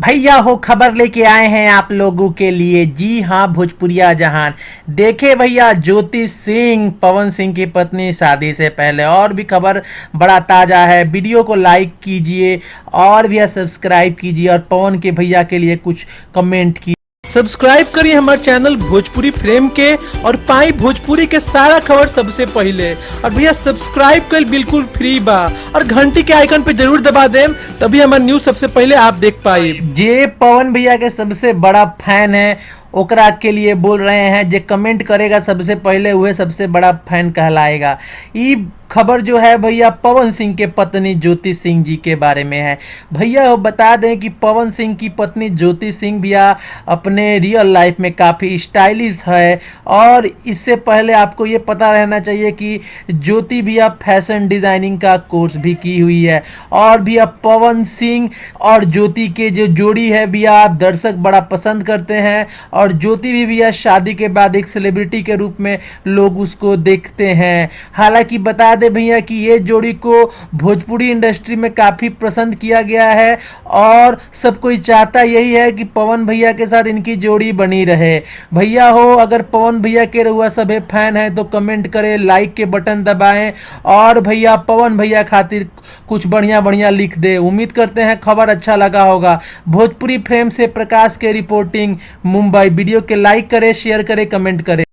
भैया हो खबर लेके आए हैं आप लोगों के लिए। जी हाँ, भोजपुरिया जहान देखे भैया, ज्योति सिंह पवन सिंह की पत्नी शादी से पहले। और भी खबर बड़ा ताजा है, वीडियो को लाइक कीजिए और भैया सब्सक्राइब कीजिए और पवन के भैया के लिए कुछ कमेंट कीजिए। सब्सक्राइब करिए हमारे चैनल भोजपुरी फ्रेम के और पाई भोजपुरी के सारा खबर सबसे पहले। और भैया सब्सक्राइब कर बिल्कुल फ्री बा और घंटी के आइकन पे जरूर दबा दें, तभी हमारा न्यूज सबसे पहले आप देख पाए। जे पवन भैया के सबसे बड़ा फैन है ओकरा के लिए बोल रहे हैं, जे कमेंट करेगा सबसे पहले वह सबसे बड़ा फैन कहलाएगा। ये खबर जो है भैया पवन सिंह के पत्नी ज्योति सिंह जी के बारे में है। भैया बता दें कि पवन सिंह की पत्नी ज्योति सिंह भैया अपने रियल लाइफ में काफ़ी स्टाइलिश है। और इससे पहले आपको ये पता रहना चाहिए कि ज्योति भैया फैशन डिज़ाइनिंग का कोर्स भी की हुई है। और भैया पवन सिंह और ज्योति के जो जोड़ी है भैया आप दर्शक बड़ा पसंद करते हैं। और ज्योति भी भैया शादी के बाद एक सेलिब्रिटी के रूप में लोग उसको देखते हैं। हालांकि बता भैया कि ये जोड़ी को भोजपुरी इंडस्ट्री में काफी पसंद किया गया है और सब कोई चाहता यही है कि पवन भैया के साथ इनकी जोड़ी बनी रहे। भैया हो अगर पवन भैया के रहुआ सभी फैन है तो कमेंट करें, लाइक के बटन दबाएं और भैया पवन भैया खातिर कुछ बढ़िया बढ़िया लिख दे। उम्मीद करते हैं खबर अच्छा लगा होगा। भोजपुरी फ्रेम से प्रकाश के रिपोर्टिंग, मुंबई। वीडियो के लाइक करें, शेयर करें, कमेंट करें।